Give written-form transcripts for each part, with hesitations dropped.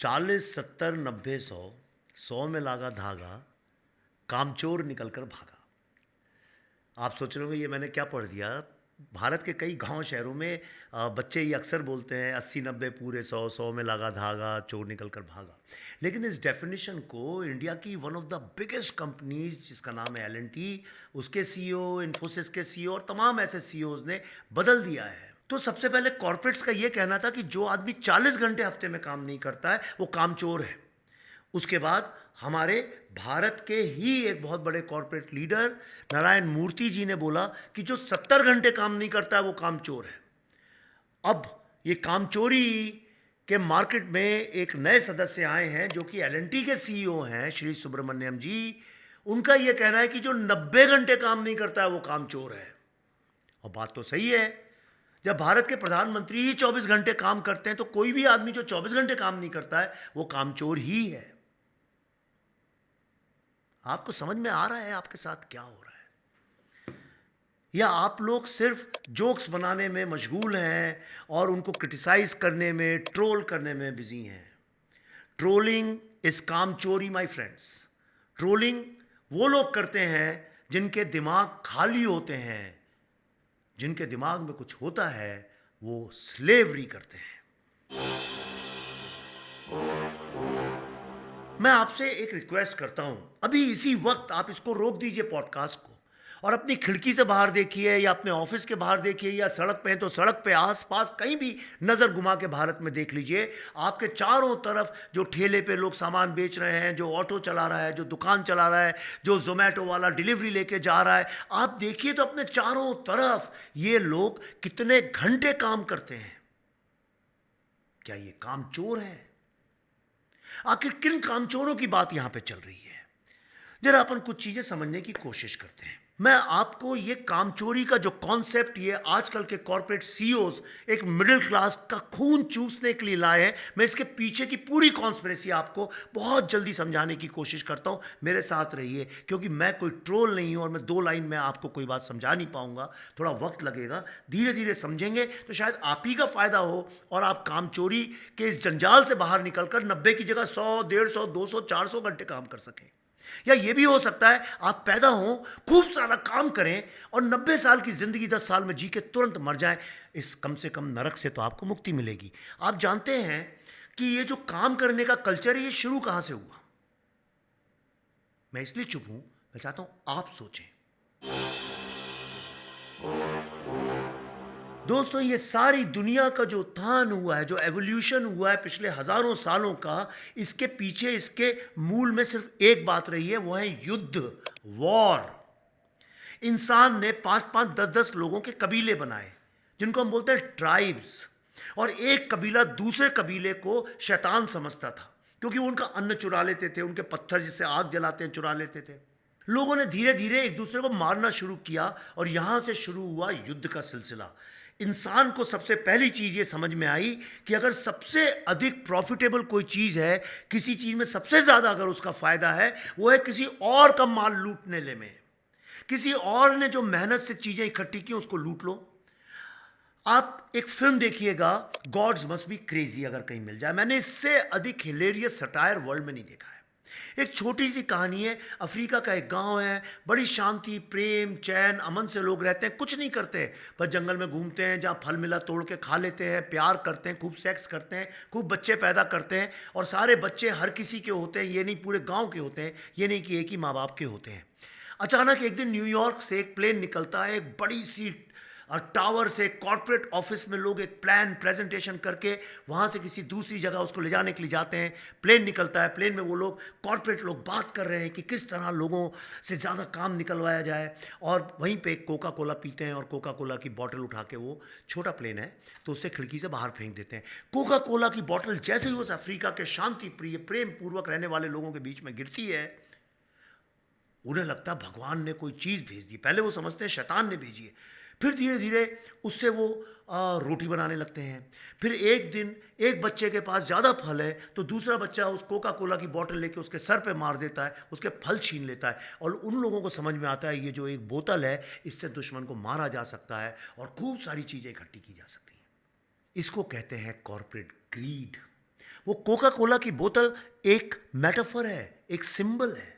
40, 70, 90, 100, 100 में लागा धागा, कामचोर निकल कर भागा। आप सोच रहे होंगे ये मैंने क्या पढ़ दिया। भारत के कई गांव शहरों में बच्चे ये अक्सर बोलते हैं 80, 90 पूरे 100, 100 में लागा धागा, चोर निकल कर भागा। लेकिन इस डेफिनेशन को इंडिया की one of the biggest companies जिसका नाम है एल&टी, उसके सीईओ, इन्फोसिस के सीईओ और तमाम ऐसे सीईओज ने बदल दिया है। तो सबसे पहले कॉर्पोरेट्स का ये कहना था कि जो आदमी 40 घंटे हफ्ते में काम नहीं करता है वो कामचोर है। उसके बाद हमारे भारत के ही एक बहुत बड़े कॉर्पोरेट लीडर नारायण मूर्ति जी ने बोला कि जो 70 घंटे काम नहीं करता है वो कामचोर है। अब ये कामचोरी के मार्केट में एक नए सदस्य आए हैं जो कि एल&टी के सीईओ हैं, श्री सुब्रमण्यम जी। उनका यह कहना है कि जो 90 घंटे काम नहीं करता है वो कामचोर है। और बात तो सही है। जब भारत के प्रधानमंत्री ही 24 घंटे काम करते हैं तो कोई भी आदमी जो 24 घंटे काम नहीं करता है वो कामचोर ही है। आपको समझ में आ रहा है आपके साथ क्या हो रहा है, या आप लोग सिर्फ जोक्स बनाने में मशगूल हैं और उनको क्रिटिसाइज करने में, ट्रोल करने में बिजी हैं। ट्रोलिंग इज कामचोरी माय फ्रेंड्स। ट्रोलिंग वो लोग करते हैं जिनके दिमाग खाली होते हैं, जिनके दिमाग में कुछ होता है वो स्लेवरी करते हैं। मैं आपसे एक रिक्वेस्ट करता हूं, अभी इसी वक्त आप इसको रोक दीजिए पॉडकास्ट को और अपनी खिड़की से बाहर देखिए या अपने ऑफिस के बाहर देखिए या सड़क पे हैं तो सड़क पे आसपास कहीं भी नज़र घुमा के भारत में देख लीजिए। आपके चारों तरफ जो ठेले पे लोग सामान बेच रहे हैं, जो ऑटो चला रहा है, जो दुकान चला रहा है, जो जोमेटो वाला डिलीवरी लेके जा रहा है, आप देखिए तो अपने चारों तरफ ये लोग कितने घंटे काम करते हैं। क्या ये कामचोर है? आखिर किन कामचोरों की बात यहां पे चल रही है? जरा अपन कुछ चीजें समझने की कोशिश करते हैं। मैं आपको ये कामचोरी का जो कॉन्सेप्ट ये आजकल के कॉर्पोरेट सीईओज एक मिडिल क्लास का खून चूसने के लिए लाए हैं, मैं इसके पीछे की पूरी कॉन्स्पिरेसी आपको बहुत जल्दी समझाने की कोशिश करता हूं। मेरे साथ रहिए, क्योंकि मैं कोई ट्रोल नहीं हूं और मैं 2 लाइन में आपको कोई बात समझा नहीं पाऊंगा। थोड़ा वक्त लगेगा, धीरे धीरे समझेंगे तो शायद आप ही का फायदा हो और आप कामचोरी के इस जंजाल से बाहर निकलकर 90 की जगह 100, 150, 200, 400 घंटे काम कर सकें। या ये भी हो सकता है आप पैदा हों, खूब सारा काम करें और 90 साल की जिंदगी 10 साल में जी के तुरंत मर जाएं। इस कम से कम नरक से तो आपको मुक्ति मिलेगी। आप जानते हैं कि ये जो काम करने का कल्चर है ये शुरू कहां से हुआ? मैं इसलिए चुप हूं, मैं चाहता हूं आप सोचें। दोस्तों, ये सारी दुनिया का जो उत्थान हुआ है, जो एवोल्यूशन हुआ है पिछले हजारों सालों का, इसके पीछे इसके मूल में सिर्फ एक बात रही है, वो है युद्ध, वॉर। इंसान ने 5-5, 10-10 लोगों के कबीले बनाए जिनको हम बोलते हैं ट्राइब्स, और एक कबीला दूसरे कबीले को शैतान समझता था क्योंकि वो उनका अन्न चुरा लेते थे, उनके पत्थर जिससे आग जलाते हैं चुरा लेते थे। लोगों ने धीरे धीरे एक दूसरे को मारना शुरू किया और यहां से शुरू हुआ युद्ध का सिलसिला। इंसान को सबसे पहली चीज ये समझ में आई कि अगर सबसे अधिक प्रॉफिटेबल कोई चीज है, किसी चीज में सबसे ज्यादा अगर उसका फायदा है, वो है किसी और का माल लूटने ले में। किसी और ने जो मेहनत से चीजें इकट्ठी की उसको लूट लो। आप एक फिल्म देखिएगा, गॉड्स मस्ट बी क्रेजी, अगर कहीं मिल जाए। मैंने इससे अधिक हिलेरियस सटायर वर्ल्ड में नहीं देखा है। एक छोटी सी कहानी है, अफ्रीका का एक गांव है, बड़ी शांति, प्रेम, चैन, अमन से लोग रहते हैं, कुछ नहीं करते, बस जंगल में घूमते हैं, जहां फल मिला तोड़ के खा लेते हैं, प्यार करते हैं, खूब सेक्स करते हैं, खूब बच्चे पैदा करते हैं। और सारे बच्चे हर किसी के होते हैं, ये नहीं पूरे गांव के होते हैं, ये नहीं कि एक ही माँ बाप के होते हैं। अचानक एक दिन न्यूयॉर्क से एक प्लेन निकलता है, एक बड़ी सी टावर से, कॉर्पोरेट ऑफिस में लोग एक प्लान प्रेजेंटेशन करके वहाँ से किसी दूसरी जगह उसको ले जाने के लिए जाते हैं। प्लेन निकलता है, प्लेन में वो लोग, कॉर्पोरेट लोग बात कर रहे हैं कि किस तरह लोगों से ज़्यादा काम निकलवाया जाए, और वहीं पे कोका कोला पीते हैं और कोका कोला की बोतल उठा के, वो छोटा प्लेन है तो उससे खिड़की से बाहर फेंक देते हैं। कोका कोला की बोतल जैसे ही उस अफ्रीका के शांति प्रिय, प्रेम पूर्वक रहने वाले लोगों के बीच में गिरती है, उन्हें लगता है भगवान ने कोई चीज़ भेज दी। पहले वो समझते हैं शैतान ने भेजी है। फिर धीरे धीरे उससे वो रोटी बनाने लगते हैं। फिर एक दिन एक बच्चे के पास ज़्यादा फल है तो दूसरा बच्चा उस कोका कोला की बोतल लेके उसके सर पे मार देता है, उसके फल छीन लेता है, और उन लोगों को समझ में आता है ये जो एक बोतल है इससे दुश्मन को मारा जा सकता है और खूब सारी चीज़ें इकट्ठी की जा सकती हैं। इसको कहते हैं कॉर्पोरेट ग्रीड। वो कोका कोला की बोतल एक मेटाफर है, एक सिंबल है।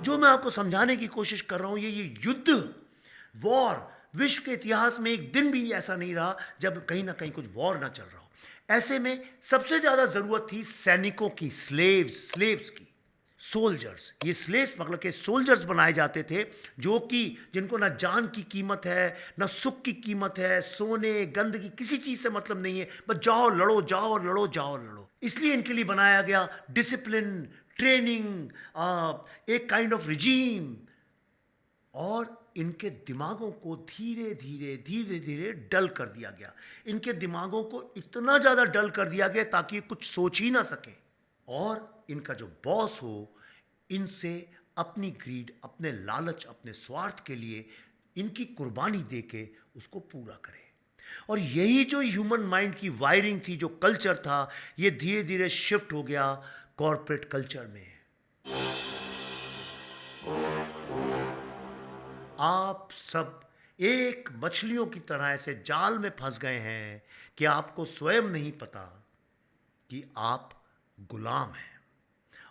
जो मैं आपको समझाने की कोशिश कर रहा हूं, ये युद्ध, वॉर, विश्व के इतिहास में एक दिन भी ऐसा नहीं रहा जब कहीं ना कहीं कुछ वॉर ना चल रहा हो। ऐसे में सबसे ज्यादा जरूरत थी सैनिकों की, स्लेव्स की, सोल्जर्स। ये स्लेव्स पकड़ के सोल्जर्स बनाए जाते थे, जो कि जिनको ना जान की कीमत है, ना सुख की कीमत है, सोने गंदगी किसी चीज से मतलब नहीं है, बस जाओ लड़ो, जाओ लड़ो, जाओ लड़ो। इसलिए इनके लिए बनाया गया डिसिप्लिन, ट्रेनिंग, एक काइंड ऑफ रिजीम। और इनके दिमागों को धीरे धीरे धीरे धीरे डल कर दिया गया। इनके दिमागों को इतना ज़्यादा डल कर दिया गया ताकि ये कुछ सोच ही ना सके, और इनका जो बॉस हो इनसे अपनी ग्रीड, अपने लालच, अपने स्वार्थ के लिए इनकी कुर्बानी दे के उसको पूरा करे। और यही जो ह्यूमन माइंड की वायरिंग थी, जो कल्चर था, ये धीरे धीरे शिफ्ट हो गया कॉर्पोरेट कल्चर में। आप सब एक मछलियों की तरह ऐसे जाल में फंस गए हैं कि आपको स्वयं नहीं पता कि आप गुलाम हैं,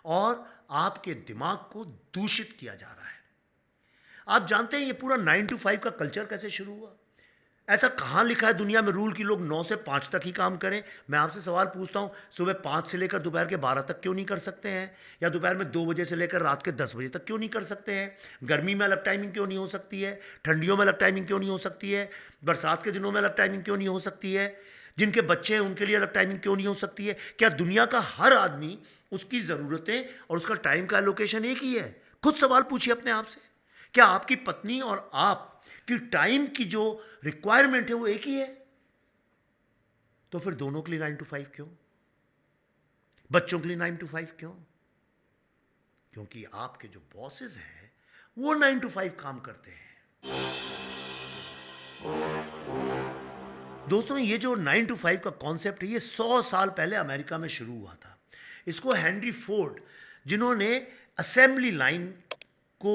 और आपके दिमाग को दूषित किया जा रहा है। आप जानते हैं ये पूरा 9 to 5 का कल्चर कैसे शुरू हुआ? ऐसा कहाँ लिखा है दुनिया में रूल कि लोग 9 से 5 तक ही काम करें? मैं आपसे सवाल पूछता हूँ, सुबह 5 से लेकर दोपहर के 12 तक क्यों नहीं कर सकते हैं? या दोपहर में 2 बजे से लेकर रात के 10 बजे तक क्यों नहीं कर सकते हैं? गर्मी में अलग टाइमिंग क्यों नहीं हो सकती है? ठंडियों में अलग टाइमिंग क्यों नहीं हो सकती है? बरसात के दिनों में अलग टाइमिंग क्यों नहीं हो सकती है? जिनके बच्चे हैं उनके लिए अलग टाइमिंग क्यों नहीं हो सकती है? क्या दुनिया का हर आदमी, उसकी ज़रूरतें और उसका टाइम का एलोकेशन एक ही है? खुद सवाल पूछिए अपने आप से। क्या आपकी पत्नी और आप कि टाइम की जो रिक्वायरमेंट है वो एक ही है? तो फिर दोनों के लिए 9 to 5 क्यों? बच्चों के लिए 9 to 5 क्यों? क्योंकि आपके जो बॉसेस हैं वो 9 to 5 काम करते हैं। दोस्तों, ये जो 9 to 5 का कॉन्सेप्ट है, ये 100 साल पहले अमेरिका में शुरू हुआ था। इसको हेनरी फोर्ड, जिन्होंने असेंबली लाइन को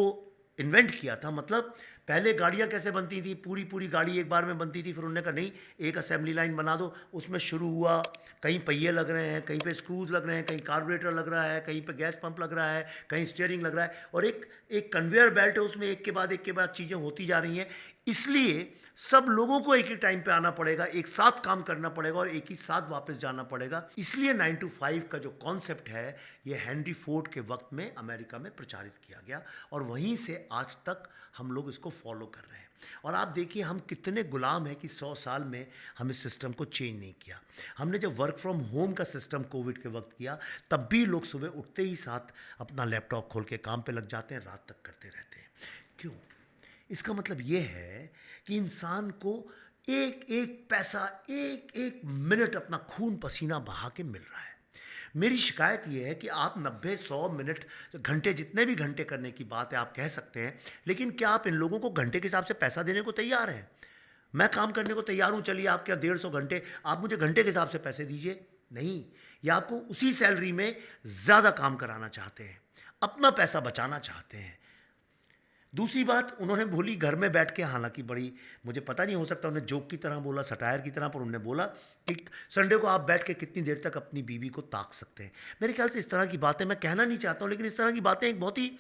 इन्वेंट किया था, मतलब पहले गाड़ियाँ कैसे बनती थी, पूरी पूरी गाड़ी एक बार में बनती थी, फिर उन्होंने कहा नहीं, एक असेंबली लाइन बना दो। उसमें शुरू हुआ, कहीं पहिए लग रहे हैं, कहीं पे स्क्रूज लग रहे हैं, कहीं कार्बोरेटर लग रहा है, कहीं पे गैस पंप लग रहा है, कहीं स्टीयरिंग लग रहा है, और एक एक कन्वेयर बेल्ट है, उसमें एक के बाद चीज़ें होती जा रही हैं। इसलिए सब लोगों को एक ही टाइम पे आना पड़ेगा, एक साथ काम करना पड़ेगा और एक ही साथ वापस जाना पड़ेगा। इसलिए 9 to 5 का जो कॉन्सेप्ट है, ये हेनरी फोर्ड के वक्त में अमेरिका में प्रचारित किया गया, और वहीं से आज तक हम लोग इसको फॉलो कर रहे हैं। और आप देखिए हम कितने गुलाम हैं कि 100 साल में हम इस सिस्टम को चेंज नहीं किया। हमने जब वर्क फ्रॉम होम का सिस्टम कोविड के वक्त किया, तब भी लोग सुबह उठते ही साथ अपना लैपटॉप खोल के काम पे लग जाते हैं, रात तक करते रहते हैं। क्यों? इसका मतलब ये है कि इंसान को एक एक पैसा, एक एक मिनट अपना खून पसीना बहा के मिल रहा है। मेरी शिकायत ये है कि आप 90-100 मिनट, घंटे, जितने भी घंटे करने की बात है आप कह सकते हैं, लेकिन क्या आप इन लोगों को घंटे के हिसाब से पैसा देने को तैयार हैं? मैं काम करने को तैयार हूँ, चलिए आप क्या 150 घंटे, आप मुझे घंटे के हिसाब से पैसे दीजिए। नहीं, या आपको उसी सैलरी में ज़्यादा काम कराना चाहते हैं, अपना पैसा बचाना चाहते हैं। दूसरी बात उन्होंने बोली घर में बैठ के, हालांकि बड़ी, मुझे पता नहीं, हो सकता उन्होंने जोक की तरह बोला, सटायर की तरह, पर उन्होंने बोला कि संडे को आप बैठ के कितनी देर तक अपनी बीवी को ताक सकते हैं। मेरे ख्याल से इस तरह की बातें मैं कहना नहीं चाहता हूँ, लेकिन इस तरह की बातें एक बहुत ही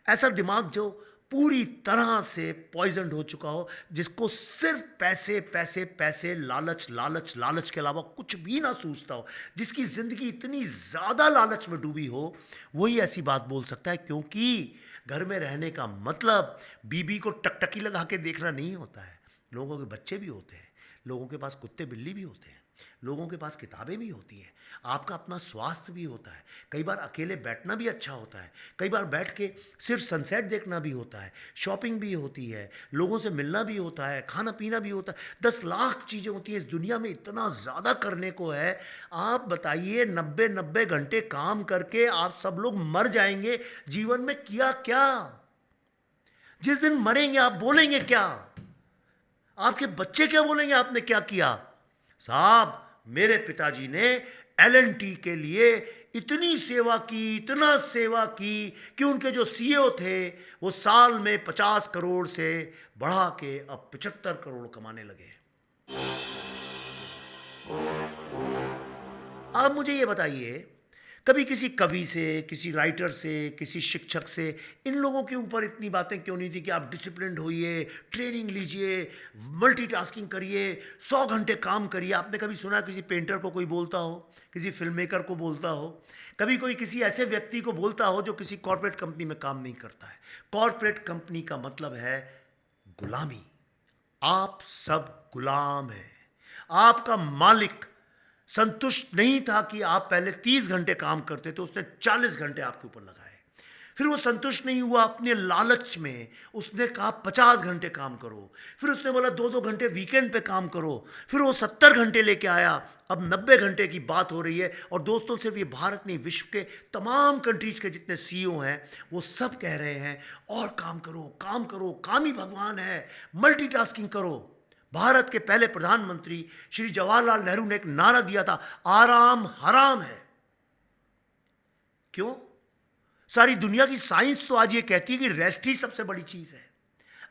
ऐसा दिमाग जो पूरी तरह से पॉइजन्ड हो चुका हो, जिसको सिर्फ पैसे पैसे पैसे, लालच लालच लालच के अलावा कुछ भी ना सूझता हो, जिसकी ज़िंदगी इतनी ज़्यादा लालच में डूबी हो, वही ऐसी बात बोल सकता है। क्योंकि घर में रहने का मतलब बीबी को टकटकी लगा के देखना नहीं होता है। लोगों के बच्चे भी होते हैं, लोगों के पास कुत्ते बिल्ली भी होते हैं, लोगों के पास किताबें भी होती हैं, आपका अपना स्वास्थ्य भी होता है। कई बार अकेले बैठना भी अच्छा होता है, कई बार बैठ के सिर्फ सनसेट देखना भी होता है, शॉपिंग भी होती है, लोगों से मिलना भी होता है, खाना पीना भी होता है। 10 लाख चीज़ें होती हैं इस दुनिया में, इतना ज़्यादा करने को है। आप बताइए, 90-90 घंटे काम करके आप सब लोग मर जाएंगे, जीवन में किया क्या? जिस दिन मरेंगे आप बोलेंगे क्या? आपके बच्चे क्या बोलेंगे आपने क्या किया? साहब, मेरे पिताजी ने एल&टी के लिए इतनी सेवा की, इतना सेवा की कि उनके जो सीईओ थे वो साल में 50 करोड़ से बढ़ा के अब 75 करोड़ कमाने लगे। आप मुझे ये बताइए, कभी किसी कवि से, किसी राइटर से, किसी शिक्षक से इन लोगों के ऊपर इतनी बातें क्यों नहीं थी कि आप डिसिप्लिन्ड होइए, ट्रेनिंग लीजिए, मल्टीटास्किंग करिए, 100 घंटे काम करिए? आपने कभी सुना किसी पेंटर को कोई बोलता हो, किसी फिल्म मेकर को बोलता हो, कभी कोई किसी ऐसे व्यक्ति को बोलता हो जो किसी कॉर्पोरेट कंपनी में काम नहीं करता है? कॉर्पोरेट कंपनी का मतलब है गुलामी। आप सब गुलाम हैं। आपका मालिक संतुष्ट नहीं था कि आप पहले 30 घंटे काम करते थे, उसने 40 घंटे आपके ऊपर लगाए। फिर वो संतुष्ट नहीं हुआ, अपने लालच में उसने कहा 50 घंटे काम करो। फिर उसने बोला 2-2 घंटे वीकेंड पे काम करो। फिर वो 70 घंटे लेके आया। अब 90 घंटे की बात हो रही है। और दोस्तों, सिर्फ ये भारत नहीं, विश्व के तमाम कंट्रीज के जितने सीईओ हैं वो सब कह रहे हैं और काम करो, काम करो, काम ही भगवान है, मल्टीटास्किंग करो। भारत के पहले प्रधानमंत्री श्री जवाहरलाल नेहरू ने एक नारा दिया था, आराम हराम है। क्यों? सारी दुनिया की साइंस तो आज ये कहती है कि रेस्ट ही सबसे बड़ी चीज है,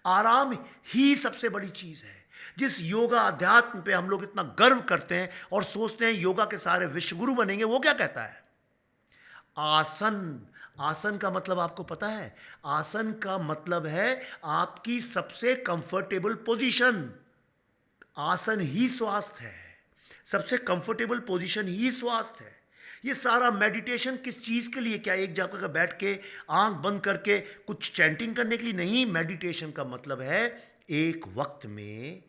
आराम ही सबसे बड़ी चीज है। जिस योगा अध्यात्म पे हम लोग इतना गर्व करते हैं और सोचते हैं योगा के सारे विश्वगुरु बनेंगे, वो क्या कहता है? आसन। आसन का मतलब आपको पता है? आसन का मतलब है आपकी सबसे कंफर्टेबल पोजीशन। आसन ही स्वास्थ्य है, सबसे कंफर्टेबल पोजीशन ही स्वास्थ्य है। ये सारा मेडिटेशन किस चीज़ के लिए? क्या एक जगह बैठ के आंख बंद करके कुछ चैंटिंग करने के लिए? नहीं। मेडिटेशन का मतलब है एक वक्त में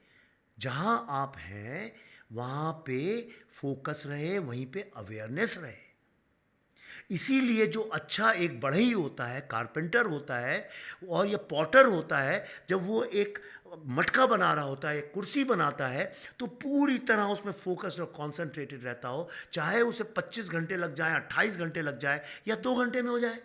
जहां आप हैं वहां पे फोकस रहे, वहीं पे अवेयरनेस रहे। इसीलिए जो अच्छा एक बढ़ई होता है, कारपेंटर होता है और या पॉटर होता है, जब वो एक मटका बना रहा होता है, एक कुर्सी बनाता है, तो पूरी तरह उसमें फोकस्ड और कॉन्सेंट्रेटेड रहता हो, चाहे उसे 25 घंटे लग जाए, 28 घंटे लग जाए या 2 घंटे में हो जाए।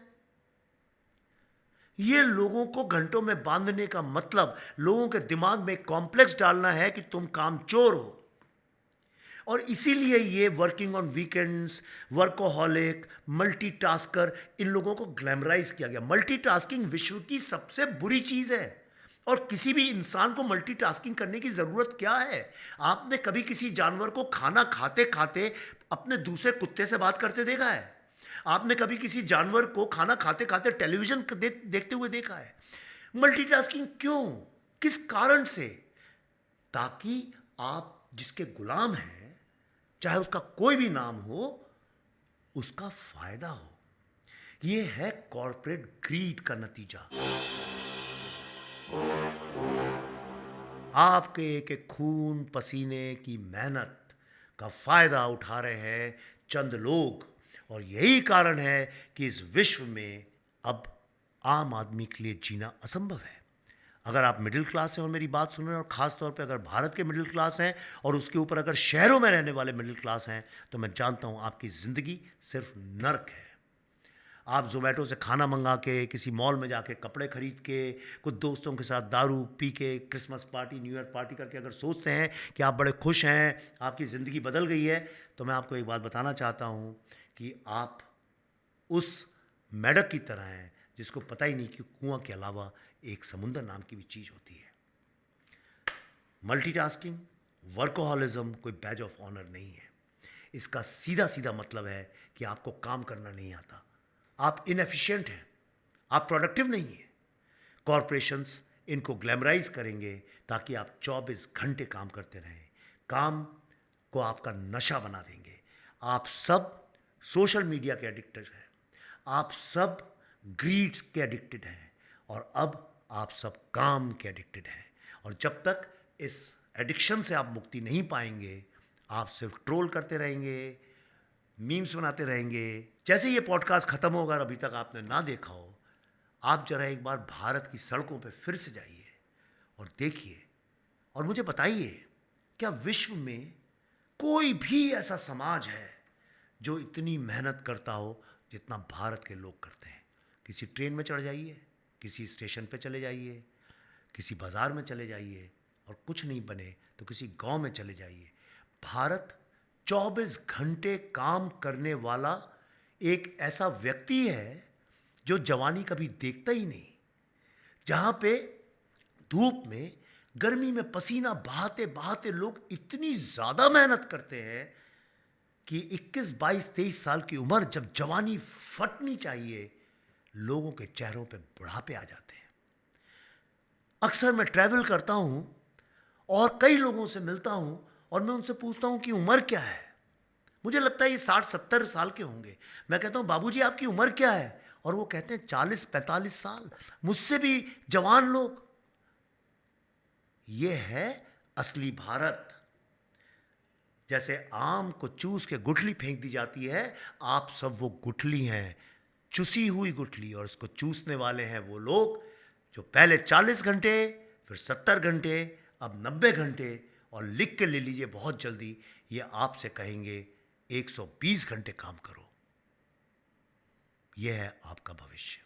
ये लोगों को घंटों में बांधने का मतलब लोगों के दिमाग में कॉम्प्लेक्स डालना है कि तुम कामचोर हो। और इसीलिए ये working on weekends, workaholic, multitasker, इन लोगों को ग्लैमराइज किया गया। मल्टीटास्किंग विश्व की सबसे बुरी चीज है और किसी भी इंसान को मल्टीटास्किंग करने की जरूरत क्या है? आपने कभी किसी जानवर को खाना खाते खाते अपने दूसरे कुत्ते से बात करते देखा है? आपने कभी किसी जानवर को खाना खाते खाते टेलीविजन देखते हुए देखा है? मल्टीटास्किंग क्यों? किस कारण से? ताकि आप जिसके गुलाम हैं, चाहे उसका कोई भी नाम हो, उसका फायदा हो। यह है कॉर्पोरेट ग्रीड का नतीजा। आपके एक एक खून पसीने की मेहनत का फायदा उठा रहे हैं चंद लोग। और यही कारण है कि इस विश्व में अब आम आदमी के लिए जीना असंभव है। अगर आप मिडिल क्लास हैं और मेरी बात सुन रहे हैं, और ख़ास तौर पे अगर भारत के मिडिल क्लास हैं और उसके ऊपर अगर शहरों में रहने वाले मिडिल क्लास हैं, तो मैं जानता हूं आपकी ज़िंदगी सिर्फ नर्क है। आप ज़ोमैटो से खाना मंगा के, किसी मॉल में जाके कपड़े खरीद के, कुछ दोस्तों के साथ दारू पी के, Christmas party, new year party करके अगर सोचते हैं कि आप बड़े खुश हैं, आपकी ज़िंदगी बदल गई है, तो मैं आपको एक बात बताना चाहता हूँ कि आप उस मेढक की तरह हैं जिसको पता ही नहीं कि कुआं के अलावा एक समुंदर नाम की भी चीज़ होती है। मल्टीटास्किंग, वर्कोहॉलिज्म कोई बैज ऑफ ऑनर नहीं है। इसका सीधा सीधा मतलब है कि आपको काम करना नहीं आता, आप इनएफिशिएंट हैं, आप प्रोडक्टिव नहीं हैं। कॉरपोरेशंस इनको ग्लैमराइज करेंगे ताकि आप 24 घंटे काम करते रहें, काम को आपका नशा बना देंगे। आप सब सोशल मीडिया के एडिक्टेड हैं, आप सब ग्रीड्स के एडिक्टेड हैं, और अब आप सब काम के एडिक्टेड हैं। और जब तक इस एडिक्शन से आप मुक्ति नहीं पाएंगे, आप सिर्फ ट्रोल करते रहेंगे, मीम्स बनाते रहेंगे। जैसे ये पॉडकास्ट ख़त्म होगा और अभी तक आपने ना देखा हो, आप जरा एक बार भारत की सड़कों पे फिर से जाइए और देखिए और मुझे बताइए, क्या विश्व में कोई भी ऐसा समाज है जो इतनी मेहनत करता हो जितना भारत के लोग करते हैं? किसी ट्रेन में चढ़ जाइए, किसी स्टेशन पे चले जाइए, किसी बाज़ार में चले जाइए, और कुछ नहीं बने तो किसी गांव में चले जाइए। भारत 24 घंटे काम करने वाला एक ऐसा व्यक्ति है जो जवानी कभी देखता ही नहीं। जहाँ पे धूप में, गर्मी में पसीना बहाते बहाते लोग इतनी ज़्यादा मेहनत करते हैं कि 21, 22, 23 साल की उम्र जब जवानी फटनी चाहिए, लोगों के चेहरों पे बुढ़ापे आ जाते हैं। अक्सर मैं ट्रैवल करता हूं और कई लोगों से मिलता हूं और मैं उनसे पूछता हूं कि उम्र क्या है। मुझे लगता है ये 60-70 साल के होंगे। मैं कहता हूं बाबूजी आपकी उम्र क्या है, और वो कहते हैं 40-45 साल, मुझसे भी जवान लोग। ये है असली भारत। जैसे आम को चूस के गुठली फेंक दी जाती है, आप सब वो गुठली हैं, चुसी हुई गुठली, और उसको चूसने वाले हैं वो लोग जो पहले 40 घंटे, फिर 70 घंटे, अब 90 घंटे, और लिख के ले लीजिए बहुत जल्दी, ये आपसे कहेंगे 120 घंटे काम करो। यह है आपका भविष्य।